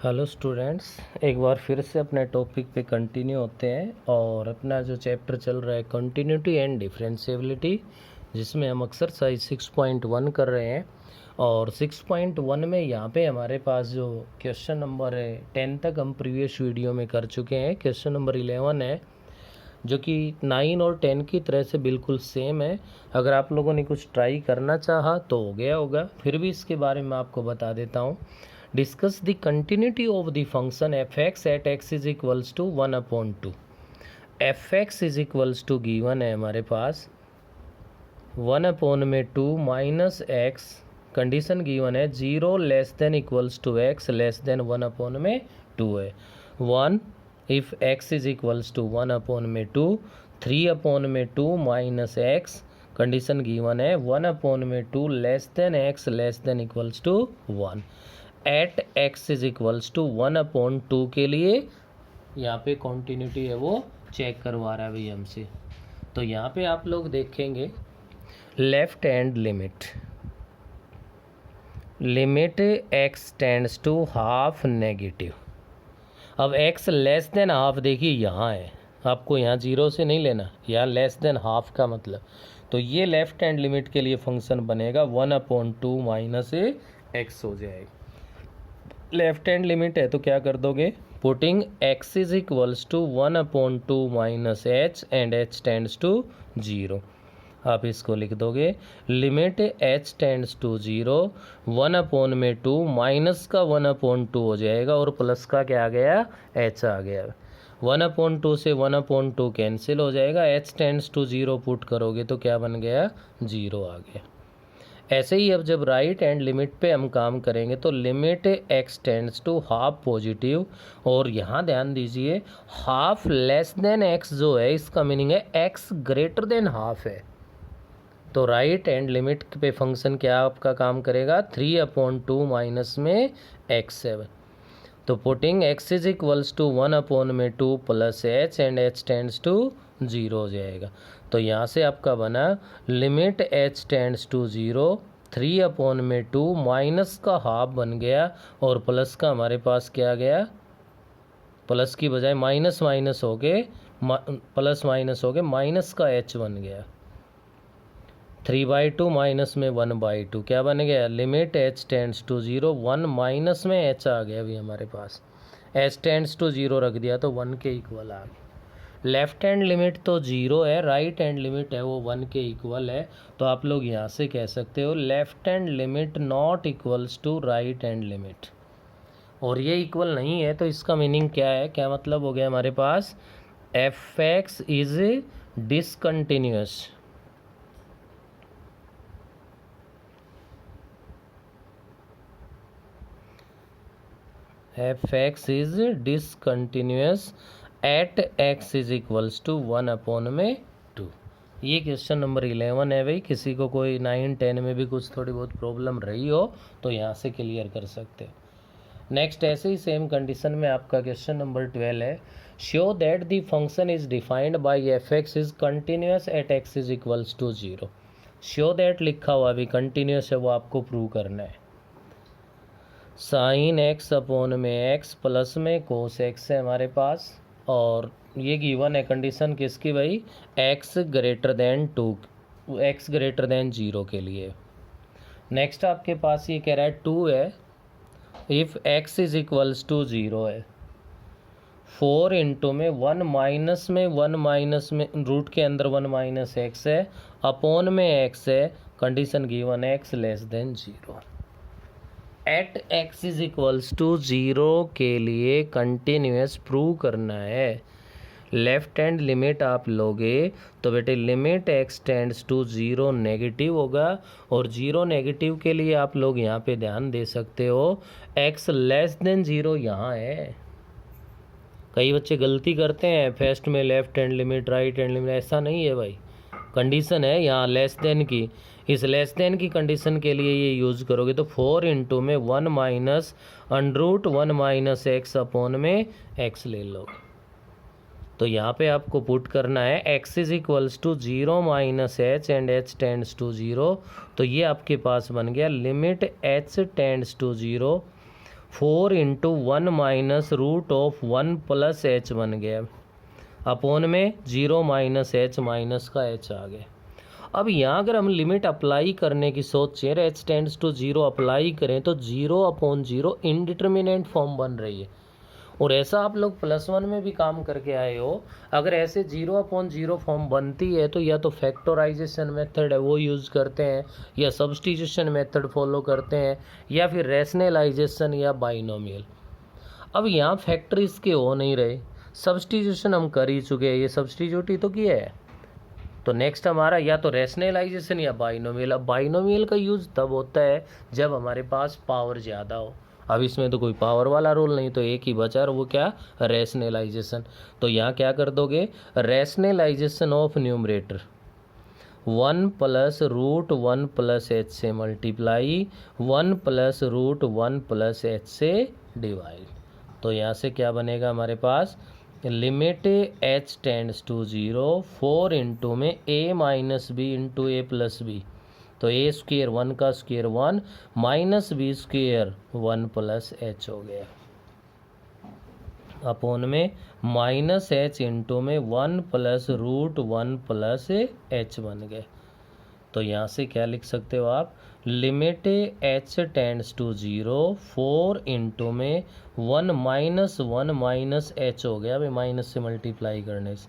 Hello students, एक बार फिर से अपने टॉपिक पे कंटिन्यू होते हैं और अपना जो चैप्टर चल रहा है कंटिन्यूटी एंड डिफरेंशिएबिलिटी, जिसमें हम एक्सरसाइज 6.1 कर रहे हैं। और 6.1 में यहाँ पे हमारे पास जो क्वेश्चन नंबर है 10 तक हम प्रीवियस वीडियो में कर चुके हैं। क्वेश्चन नंबर 11 है जो कि 9 और 10 की तरह से बिल्कुल सेम है। अगर आप लोगों ने कुछ ट्राई करना चाहा तो हो गया होगा, फिर भी इसके बारे में आपको बता देता हूँ। Discuss the continuity of the function f x at x is equals to 1/2। F x is equals to given है हमारे पास 1/2 माइनस एक्स, कंडीशन गिवन है 0 less than equals to x less than 1/2 है। 1 if x is equals to 1/2, 3/2 minus x, condition given है 1/2 less than x less than equals to 1। At x is equals to 1/2 के लिए यहाँ पे continuity है वो check करवा रहा है भाई हमसे। तो यहाँ पे आप लोग देखेंगे left hand limit x tends to half negative. अब एक्स लेस देन हाफ देखिए यहाँ है, आपको यहाँ 0 से नहीं लेना, यहाँ लेस देन हाफ का मतलब, तो ये लेफ्ट हैंड लिमिट के लिए फंक्शन बनेगा 1/2 माइनस एक्स हो जाएगा। लेफ्ट हैंड लिमिट है तो क्या कर दोगे, putting x is equals to 1/2 minus h and h tends to 0। आप इसको लिख दोगे limit h tends to 0, 1/2 minus का 1/2 हो जाएगा और प्लस का क्या आ गया, h आ गया। 1/2 से 1/2 कैंसिल हो जाएगा, h टेंड्स टू 0 पुट करोगे तो क्या बन गया, 0 आ गया। ऐसे ही अब जब राइट हैंड लिमिट पे हम काम करेंगे तो limit x tends to half positive, और यहाँ ध्यान दीजिए हाफ लेस देन x जो है इसका मीनिंग है x ग्रेटर देन हाफ है। तो राइट हैंड लिमिट पे फंक्शन क्या आपका काम करेगा, 3/2 माइनस में x है। तो putting x is equals to 1/2 plus h and h tends to 0 हो जाएगा। तो यहाँ से आपका बना limit h tends to 0, 3/2 minus का हाफ बन गया और प्लस का हमारे पास क्या गया, प्लस की बजाय माइनस माइनस हो गए, प्लस माइनस हो गए, माइनस का h बन गया। 3/2 माइनस में 1/2 क्या बन गया, limit h tends to 0, 1 minus में h आ गया अभी हमारे पास, h टेंड्स टू 0 रख दिया तो 1 के इक्वल आ गया। लेफ्ट हैंड लिमिट तो 0 है, राइट हैंड लिमिट है वो 1 के इक्वल है। तो आप लोग यहाँ से कह सकते हो left hand limit not equals to right hand limit, और ये इक्वल नहीं है तो इसका मीनिंग क्या है, क्या मतलब हो गया हमारे पास, F x is discontinuous. F x is discontinuous at x is equals to 1/2। ये क्वेश्चन नंबर 11 है भाई। किसी को कोई 9, 10 में भी कुछ थोड़ी बहुत प्रॉब्लम रही हो तो यहाँ से क्लियर कर सकते हो। नेक्स्ट ऐसे ही सेम कंडीशन में आपका क्वेश्चन नंबर 12 है, show that the function is defined by f x is continuous at x is equals to 0। Show that लिखा हुआ अभी कंटिन्यूअस है वो आपको प्रूव करना है। साइन एक्स अपॉन में एक्स प्लस में कोस एक्स है हमारे पास, और ये गिवन है कंडीशन किसकी भाई, x greater then 2, x greater than 0 के लिए। नेक्स्ट आपके पास ये कह रहा है 2 है, if x is equals to 0 है, 4 इंटू में 1 माइनस में 1 माइनस में रूट के अंदर 1 माइनस एक्स है, अपॉन में x है, कंडीशन गिवन है x less than 0। At x is equals to 0 के लिए कंटिन्यूअस प्रूव करना है। लेफ्ट हैंड लिमिट आप लोगे तो बेटे limit x tends to 0 negative होगा, और 0 नेगेटिव के लिए आप लोग यहाँ पे ध्यान दे सकते हो x लेस देन 0 यहाँ है। कई बच्चे गलती करते हैं फर्स्ट में left hand limit right hand limit, ऐसा नहीं है भाई, कंडीशन है यहाँ लेस देन की, इस लेस देन की कंडीशन के लिए ये यूज़ करोगे तो 4 इंटू में 1 minus under root 1 minus x upon में x ले लो। तो यहाँ पे आपको पुट करना है x is equals to 0 minus h and h tends to 0। तो ये आपके पास बन गया limit h tends to 0, 4 into 1 minus root of 1 plus h बन गया, अपोन में 0 माइनस एच माइनस का एच आ गया। अब यहाँ अगर हम लिमिट अप्लाई करने की सोचें, एच टेंड्स टू 0 अप्लाई करें तो 0 अपॉन 0 इनडिटर्मिनेंट फॉर्म बन रही है। और ऐसा आप लोग +1 में भी काम करके आए हो। अगर ऐसे 0 अपॉन 0 फॉर्म बनती है तो या तो फैक्टराइजेशन मेथड है वो यूज़ करते हैं, या सब्स्टिट्यूशन मेथड फॉलो करते हैं, या फिर रैशनलाइजेशन या बाइनोमियल। अब यहाँ फैक्टर इसके हो नहीं रहे, सब्स्टिट्यूशन हम कर ही चुके हैं, ये सब्स्टिट्यूट ही तो किया है। तो नेक्स्ट हमारा या तो रैशनलाइजेशन या बाइनोमियल। अब बाइनोमियल का यूज़ तब होता है जब हमारे पास पावर ज़्यादा हो। अब इसमें तो कोई पावर वाला रूल नहीं, तो एक ही बचा और वो क्या, रैशनलाइजेशन। तो यहाँ क्या कर दोगे, rationalisation of numerator 1 plus root 1 plus H से multiply 1 plus root 1 plus H से डिवाइड। तो यहाँ से क्या बनेगा हमारे पास, limit H tends to 0 4 into में A minus B into A plus B, तो ए स्क्वेयर 1 का square 1 minus B square 1 plus H हो गया, अपोन में माइनस एच इंटू में 1 प्लस रूट 1 प्लस एच बन गए। तो यहाँ से क्या लिख सकते हो आप, limit H tends to 0 4 into में 1 माइनस 1 माइनस एच हो गया, भाई माइनस से मल्टीप्लाई करने से,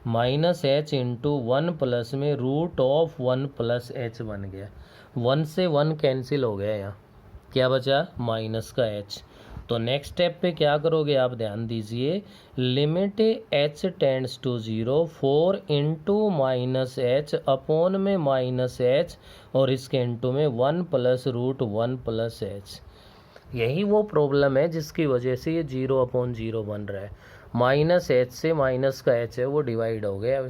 माइनस एच इंटू 1 प्लस में रूट ऑफ 1 प्लस एच बन गया। 1 से 1 कैंसिल हो गया, यहाँ क्या बचा, माइनस का एच। तो नेक्स्ट स्टेप पे क्या करोगे आप ध्यान दीजिए, limit H tends to 0 4 into minus h upon में माइनस एच और इसके इंटू में 1 प्लस रूट 1 प्लस एच। यही वो प्रॉब्लम है जिसकी वजह से ये 0 अपॉन 0 बन रहा है। माइनस एच से माइनस का एच है वो डिवाइड हो गया।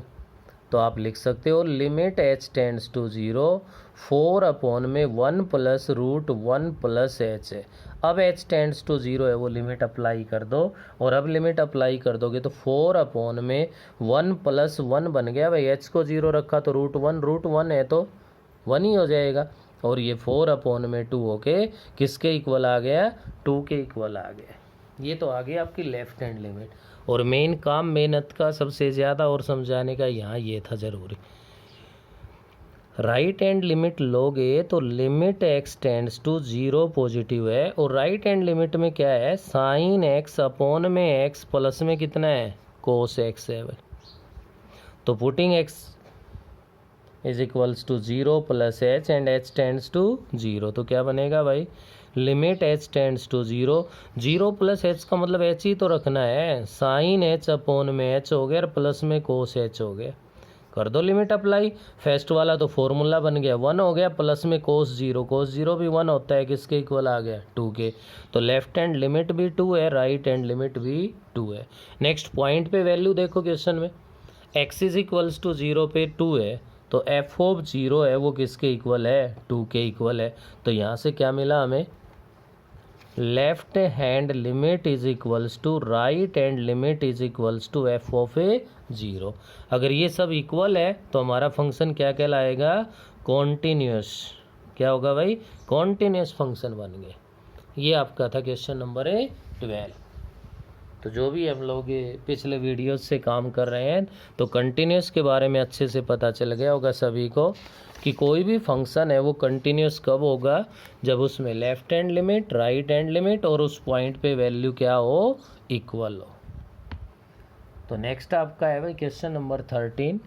तो आप लिख सकते हो limit H tends to 0 4 upon में 1 प्लस रूट 1 प्लस एच है। अब एच टेंड्स टू 0 है वो लिमिट अप्लाई कर दो, और अब लिमिट अप्लाई कर दोगे तो 4 अपॉन में 1 प्लस 1 बन गया, भाई एच को 0 रखा तो रूट 1 है तो 1 ही हो जाएगा, और ये 4 अपॉन में 2 होके किसके इक्वल आ गया, 2 के इक्वल आ गया। ये तो आ गई आपकी लेफ्ट हैंड लिमिट। और मेन काम मेहनत का सबसे ज़्यादा और समझाने का यहाँ ये था ज़रूरी, राइट हैंड लिमिट लोगे तो limit x tends to 0 positive है, और राइट हैंड लिमिट में क्या है, साइन एक्स अपॉन में एक्स प्लस में कितना है, कोस एक्स है भाई। तो putting x is equals to 0 plus h and h tends to 0, तो क्या बनेगा भाई, limit H tends to 0 0 plus h का मतलब एच ही तो रखना है, साइन एच अपॉन में एच हो गया और प्लस में कोस एच हो गया। कर दो लिमिट अप्लाई, फर्स्ट वाला तो फॉर्मूला बन गया 1 हो गया, प्लस में कोस 0 भी 1 होता है, किसके इक्वल आ गया, 2 के। तो लेफ्ट हैंड लिमिट भी 2 है, राइट हैंड लिमिट भी 2 है। नेक्स्ट पॉइंट पे वैल्यू देखो क्वेश्चन में, x इज इक्वल्स टू 0 पे 2 है, तो एफ ऑफ 0 है वो किसके इक्वल है, 2 के इक्वल है। तो यहाँ से क्या मिला हमें, left hand limit is equals to right hand limit is equals to F of A 0। अगर ये सब इक्वल है तो हमारा फंक्शन क्या कहलाएगा, कॉन्टिन्यूस। क्या होगा भाई, कॉन्टिन्यूस फंक्शन बन गए। ये आपका था क्वेश्चन नंबर 12। तो जो भी हम लोग पिछले वीडियोस से काम कर रहे हैं तो कंटिन्यूस के बारे में अच्छे से पता चल गया होगा सभी को कि कोई भी फंक्शन है वो कंटिन्यूस कब होगा, जब उसमें left hand limit, right hand limit और उस पॉइंट पे वैल्यू क्या हो, इक्वल हो। तो नेक्स्ट आपका है भाई क्वेश्चन नंबर 13।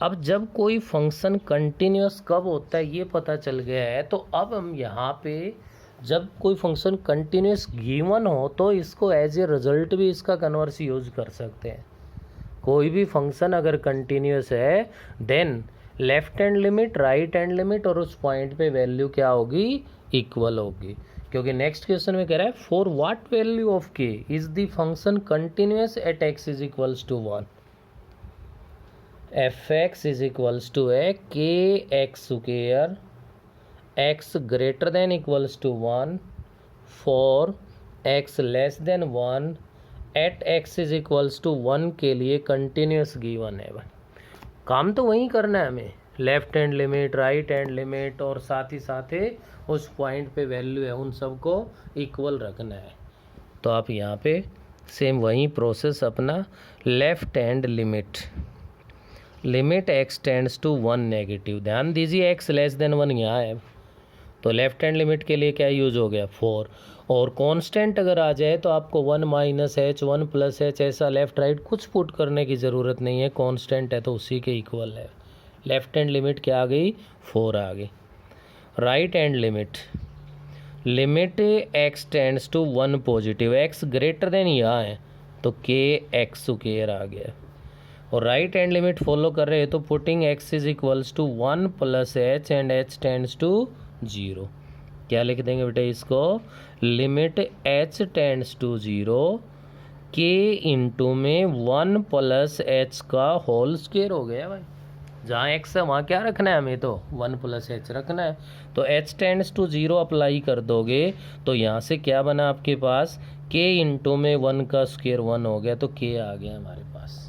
अब जब कोई फंक्शन कंटिन्यूस कब होता है ये पता चल गया है, तो अब हम यहाँ पे जब कोई फंक्शन कंटिन्यूस गिवन हो तो इसको एज ए रिजल्ट भी इसका कन्वर्स यूज कर सकते हैं। कोई भी फंक्शन अगर कंटिन्यूस है then left hand limit, right hand limit और उस पॉइंट पे वैल्यू क्या होगी, इक्वल होगी। क्योंकि नेक्स्ट क्वेश्चन में कह रहा है for what value of k is the function continuous at x is equals to 1, f x is equals to है k x square x greater than equals to 1 for x less than 1 at x is equals to 1 के लिए continuous given है भाई। काम तो वही करना है हमें, left hand limit, right hand limit और साथ ही उस पॉइंट पे वैल्यू है, उन सबको इक्वल रखना है। तो आप यहाँ पे सेम वही प्रोसेस अपना, left hand limit, limit x tends to 1 negative, ध्यान दीजिए x लेस देन 1 यहाँ है, तो लेफ्ट हैंड लिमिट के लिए क्या यूज हो गया 4, और कांस्टेंट अगर आ जाए तो आपको 1 माइनस एच 1 प्लस एच ऐसा लेफ़्ट राइट कुछ पुट करने की ज़रूरत नहीं है, कांस्टेंट है तो उसी के इक्वल है। लेफ्ट हैंड लिमिट क्या आ गई 4 आ गई। Right hand limit, limit x tends to 1 positive, x greater than यहाँ है तो k एक्स स्क्वायर आ गया, और राइट हैंड लिमिट फॉलो कर रहे हैं तो putting x is equals to 1 plus h and h tends to 0। क्या लिख देंगे बेटा इसको, limit h tends to 0 k into में 1 प्लस एच का होल स्क्वायर हो गया भाई, जहाँ x है वहाँ क्या रखना है हमें, तो 1 प्लस एच रखना है। तो h टेंड्स टू 0 अप्लाई कर दोगे तो यहाँ से क्या बना आपके पास, k इंटू में 1 का स्क्वायर 1 हो गया, तो k आ गया हमारे पास।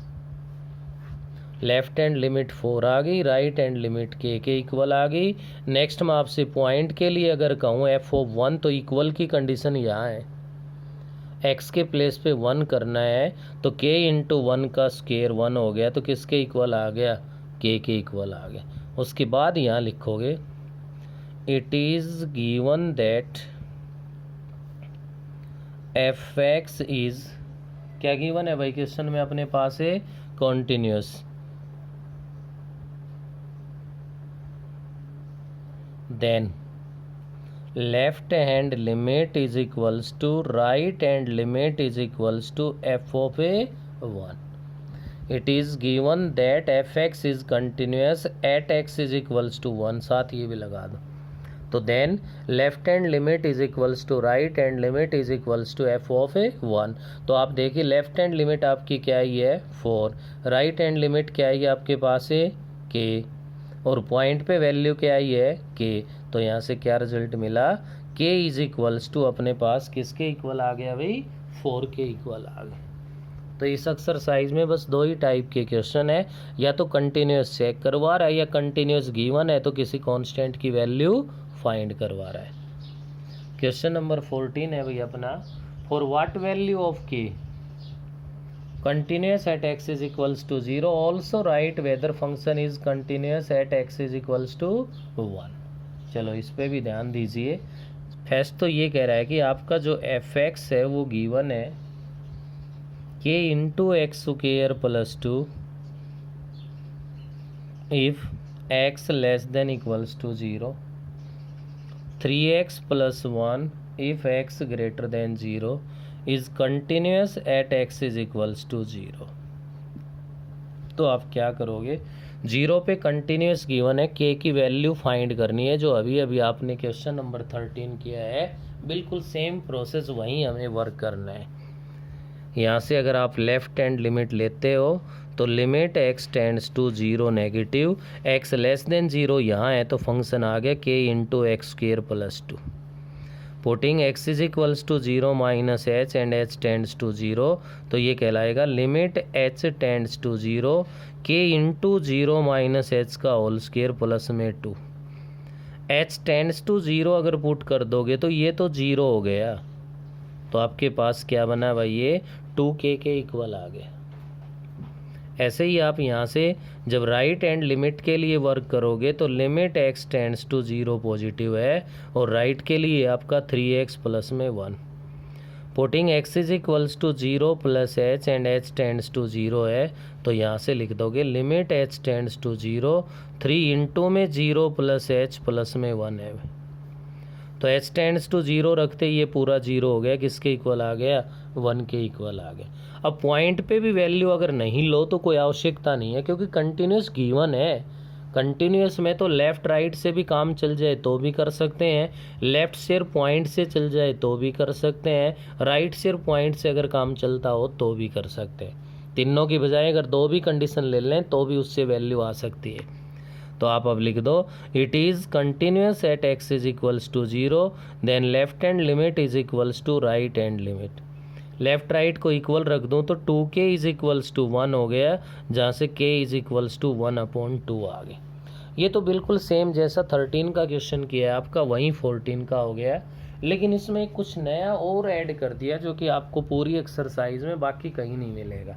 लेफ्ट हैंड लिमिट 4 आ गई, राइट हैंड लिमिट k के इक्वल आ गई। नेक्स्ट मैं आपसे पॉइंट के लिए अगर कहूँ f(1) तो इक्वल की कंडीशन यहाँ है, x के प्लेस पे 1 करना है तो k इंटू 1 का स्क्वायर 1 हो गया, तो किसके इक्वल आ गया, k के इक्वल आ गया। उसके बाद यहाँ लिखोगे it is given that f(x) is, क्या गिवन है भाई क्वेश्चन में अपने पास है, continuous, then left hand limit is equals to right hand limit is equals to f of a(1). It is given that fx is continuous at x is equals to 1, साथ ये भी लगा दो, तो then left hand limit is equals to right hand limit is equals to f of a(1). तो आप देखिए left hand limit आपकी क्या ही है 4, राइट हैंड लिमिट क्या है आपके पास है k, और पॉइंट पे वैल्यू क्या आई है k, तो यहाँ से क्या रिजल्ट मिला, k इज इक्वल्स टू अपने पास किसके इक्वल आ गया भाई 4 के इक्वल आ गए। तो इस एक्सरसाइज में बस 2 ही टाइप के क्वेश्चन है, या तो कंटिन्यूस चेक करवा रहा है या कंटिन्यूस गिवन है तो किसी कांस्टेंट की वैल्यू फाइंड करवा रहा है। क्वेश्चन नंबर 14 है भाई अपना, for what value of k continuous at x is equals to 0 also write whether function is continuous at x is equals to 1। चलो इस पे भी ध्यान दीजिए। फर्स्ट तो ये कह रहा है कि आपका जो fx है वो गिवन है k into x square plus 2 if x less than equals to 0, 3x plus 1 if x greater than 0 is continuous at x is equals to 0। तो आप क्या करोगे, 0 पे कंटिन्यूस गिवन है, k की वैल्यू फाइंड करनी है, जो अभी अभी आपने क्वेश्चन नंबर 13 किया है, बिल्कुल सेम प्रोसेस वहीं हमें वर्क करना है। यहाँ से अगर आप लेफ्ट हैंड लिमिट लेते हो तो limit x tends to 0 negative, x less than 0 यहाँ है तो फंक्शन आ गया k into x square plus 2, putting x is equals to 0 minus h and h tends to 0, तो ये कहलाएगा limit h tends to 0 k into 0 minus h का whole square plus में 2, h टेंड्स टू 0 अगर put कर दोगे तो ये तो 0 हो गया, तो आपके पास क्या बना भाई, ये 2k के इक्वल आ गया। ऐसे ही आप यहाँ से जब राइट हैंड लिमिट के लिए वर्क करोगे तो limit x tends to 0 positive है, और राइट के लिए आपका 3x प्लस में 1, putting x is equals to 0 plus h and h tends to 0 है, तो यहाँ से लिख दोगे limit h tends to 0, 3 into में 0 प्लस h प्लस में 1 है, तो h टेंड्स टू 0 रखते ये पूरा 0 हो गया, किसके इक्वल आ गया 1 के इक्वल आ गया। अब पॉइंट पे भी वैल्यू अगर नहीं लो तो कोई आवश्यकता नहीं है, क्योंकि कंटिन्यूस गिवन है। कंटिन्यूस में तो लेफ़्ट राइट से भी काम चल जाए तो भी कर सकते हैं, लेफ़्ट सिर्फ पॉइंट से चल जाए तो भी कर सकते हैं, राइट सिर्फ पॉइंट से अगर काम चलता हो तो भी कर सकते हैं। तीनों की बजाय अगर 2 भी कंडीशन ले लें तो भी उससे वैल्यू आ सकती है। तो आप अब लिख दो it is continuous at x is equals to 0, then left hand limit is equals to right hand limit, left right को इक्वल रख दूं तो 2k इज इक्वल्स टू 1 हो गया, जहाँ से k इज इक्वल्स टू 1/2 आ गई। ये तो बिल्कुल सेम जैसा 13 का क्वेश्चन किया है आपका, वहीं 14 का हो गया है, लेकिन इसमें कुछ नया और ऐड कर दिया जो कि आपको पूरी एक्सरसाइज में बाकी कहीं नहीं मिलेगा।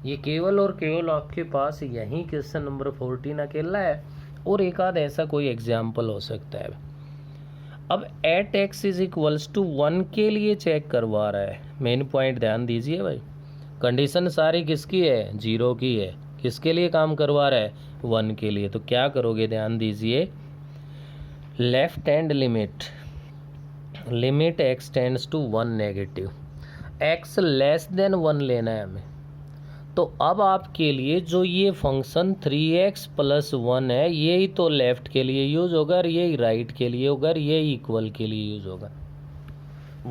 ये केवल और केवल आपके पास यही क्वेश्चन नंबर 14 अकेला है, और एक आध ऐसा कोई एग्जाम्पल हो सकता है। अब at x is equals to 1 के लिए चेक करवा रहा है। मेन पॉइंट ध्यान दीजिए भाई, कंडीशन सारी किसकी है, 0 की है। किसके लिए काम करवा रहा है, 1 के लिए। तो क्या करोगे, ध्यान दीजिए, left hand limit x tends to 1 negative, x less than 1 लेना है हमें। तो अब आपके लिए जो ये फंक्शन 3x प्लस 1 है, यही तो लेफ्ट के लिए यूज होगा और यही राइट के लिए होगा और यही इक्वल के लिए यूज होगा।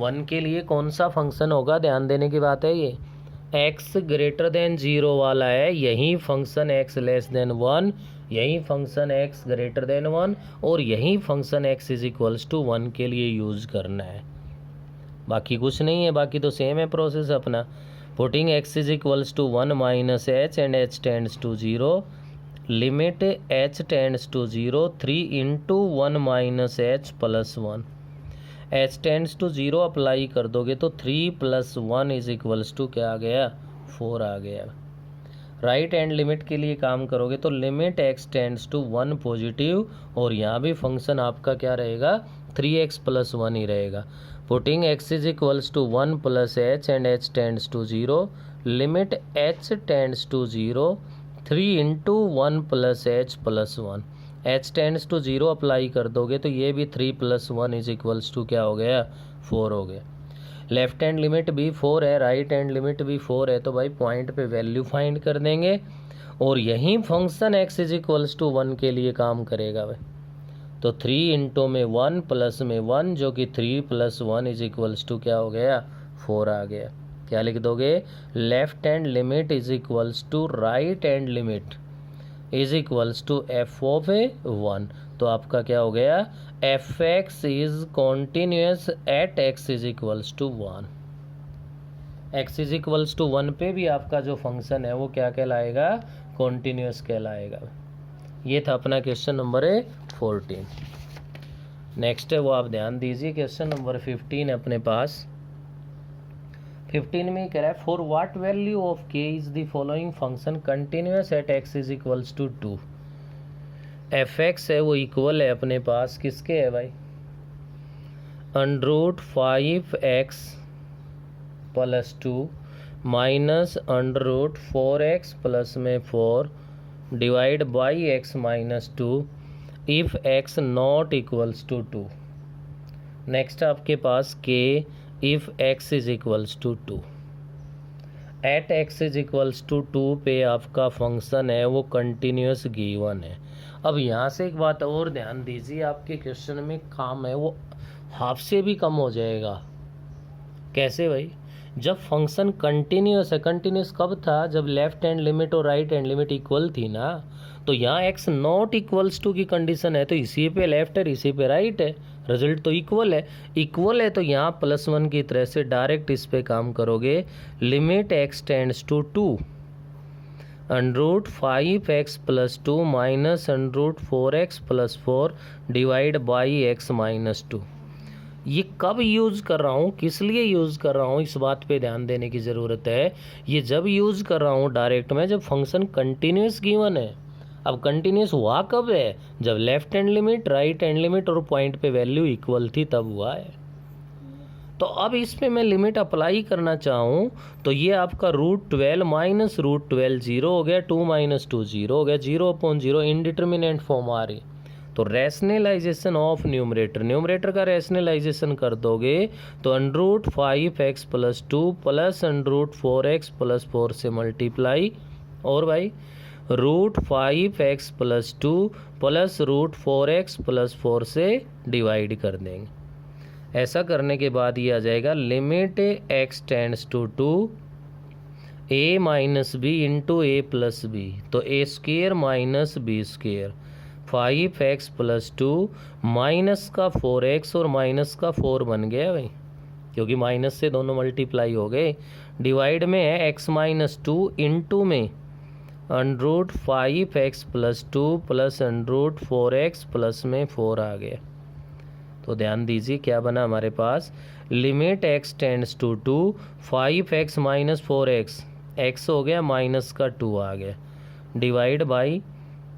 1 के लिए कौन सा फंक्शन होगा, ध्यान देने की बात है, ये x ग्रेटर देन 0 वाला है, यही फंक्शन x लेस देन 1, यही फंक्शन x ग्रेटर देन 1 और यही function x is equals to 1 के लिए यूज करना है। बाकी कुछ नहीं है, बाकी तो सेम है प्रोसेस अपना। Putting x is equals to 1 minus h and h tends to 0, limit h tends to 0 3 into 1 minus h plus 1, h tends to 0 apply कर दोगे तो 3 प्लस 1 इज इक्वल्स टू क्या आ गया, 4 आ गया। राइट हैंड लिमिट के लिए काम करोगे तो limit x tends to 1 positive, और यहाँ भी फंक्शन आपका क्या रहेगा, 3x प्लस 1 ही रहेगा। Putting x is equals to 1 plus h and h tends to 0, limit h tends to 0 3 into 1 plus h plus 1, h tends to 0 apply कर दोगे तो ये भी 3 प्लस 1 इज इक्वल्स टू क्या हो गया, 4 हो गया। लेफ्ट हैंड लिमिट भी 4 है, राइट हैंड लिमिट भी 4 है, तो भाई पॉइंट पे वैल्यू फाइंड कर देंगे और यही function x is equals to 1 के लिए काम करेगा भाई। तो 3 इंटू में 1 प्लस में 1 जो कि 3 प्लस 1 इज इक्वल्स टू क्या हो गया, 4 आ गया। क्या लिख दोगे, left hand limit is equals to right hand limit is equals to F of 1। तो आपका क्या हो गया, f x is continuous at x is equals to 1। X is equals to 1 पे भी आपका जो फंक्शन है वो क्या कहलाएगा, कॉन्टिन्यूस कहलाएगा। ये था अपना क्वेश्चन नंबर 14। नेक्स्ट है वो आप ध्यान दीजिए, क्वेश्चन नंबर 15 अपने पास। 15 में कह रहा है, for what value of k is the following function continuous at x is equals to 2। F x है वो इक्वल है अपने पास किसके है भाई, under 5x plus 2 minus under 4x plus में 4 divide by x minus 2 if x not equals to 2। Next आपके पास k if x is equals to 2। At x is equals to 2 पे आपका फंक्शन है वो कंटिन्यूस गिवन है। अब यहाँ से एक बात और ध्यान दीजिए, आपके क्वेश्चन में काम है वो हाफ से भी कम हो जाएगा। कैसे भाई, जब फंक्शन कंटिन्यूस है, कंटिन्यूस कब था, जब लेफ्ट हैंड लिमिट और राइट हैंड लिमिट इक्वल थी ना। तो यहाँ x नॉट इक्वल्स टू की कंडीशन है, तो इसी पे लेफ्ट है इसी पे राइट है, रिजल्ट तो इक्वल है। इक्वल है तो यहाँ प्लस 1 की तरह से डायरेक्ट इस पे काम करोगे, limit x tends to 2 under 5x plus 2 minus under 4x plus 4 divide by x minus 2। ये कब यूज़ कर रहा हूँ, किस लिए यूज़ कर रहा हूँ, इस बात पे ध्यान देने की ज़रूरत है। ये जब यूज़ कर रहा हूँ डायरेक्ट में, जब फंक्शन कंटिन्यूस गिवन है। अब कंटिन्यूस हुआ कब है, जब left hand limit right hand limit और पॉइंट पे वैल्यू इक्वल थी तब हुआ है। तो अब इस पे मैं लिमिट अप्लाई करना चाहूँ तो ये आपका √12 माइनस √12 0 हो गया, 2 माइनस 2 0 हो गया, 0/0 इनडिटर्मिनेंट फॉर्म आ रही। तो रैशनलाइजेशन ऑफ न्यूमरेटर, न्यूमरेटर का रैशनलाइजेशन कर दोगे तो under 5x plus 2 plus under 4x plus 4 से मल्टीप्लाई, और भाई √5x plus 2 plus √4x plus 4 से डिवाइड कर देंगे। ऐसा करने के बाद ये आ जाएगा limit x tends to 2 a minus B into A plus B, तो a square minus B square, 5x plus 2 minus का 4x और माइनस का 4 बन गया भाई, क्योंकि माइनस से दोनों मल्टीप्लाई हो गए। डिवाइड में है x माइनस 2 इंटू में √5x + 2 प्लस √4x प्लस में 4 आ गया। तो ध्यान दीजिए क्या बना हमारे पास, limit x tends to 2, 5x - 4x, x हो गया माइनस का 2 आ गया, डिवाइड बाई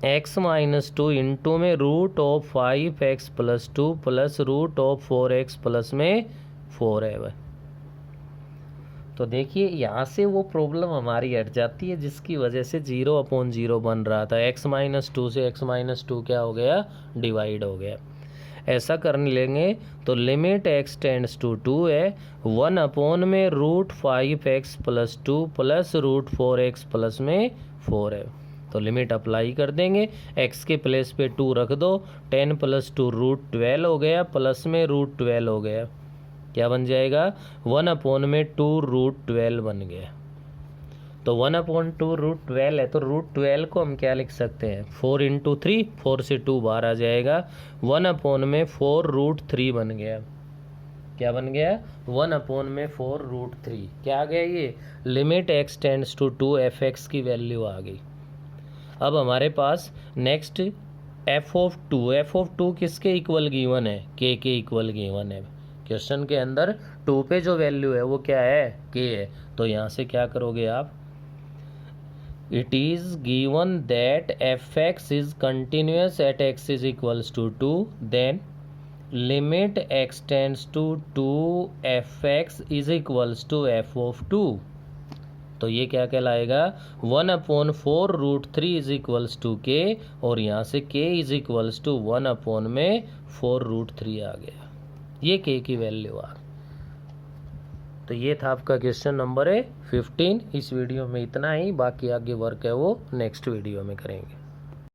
x - 2 इंटू में √5x + 2 प्लस √4x प्लस में 4 है वह। तो देखिए यहाँ से वो प्रॉब्लम हमारी हट जाती है जिसकी वजह से 0/0 बन रहा था, x - 2 से x - 2 क्या हो गया, डिवाइड हो गया। ऐसा करने लेंगे तो लिमिट x टेंड्स टू 2 है, 1 में √5x + 2 प्लस √4x प्लस में 4 है। तो लिमिट अप्लाई कर देंगे, x के प्लेस पे 2 रख दो, 10 + 2 √12 हो गया, प्लस में √12 हो गया, क्या बन जाएगा, 1 में 2 √12 बन गया। तो 1/2 √12 है, तो √12 को हम क्या लिख सकते हैं, 4 × 3, 4 से 2 बाहर आ जाएगा, 1 में 4 √3 बन गया। क्या बन गया, 1 में 4 √3 क्या आ गया, ये limit x tends to 2 fx की वैल्यू आ गई। अब हमारे पास नेक्स्ट f(2) किसके इक्वल गिवन है, k के इक्वल गिवन है। क्वेश्चन के अंदर 2 पे जो वैल्यू है वो क्या है, k है। तो यहाँ से क्या करोगे आप, it is given that fx is continuous at x is equals to 2, then limit x tends to 2 fx is equals to f(2). तो ये क्या कहलाएगा, 1/4 √3 इज इक्वल्स टू k, और यहाँ से k इज इक्वल्स टू 1 में 4 √3 आ गया, ये k की वैल्यू आ गई। तो ये था आपका क्वेश्चन नंबर 15। इस वीडियो में इतना ही, बाकी आगे वर्क है वो नेक्स्ट वीडियो में करेंगे।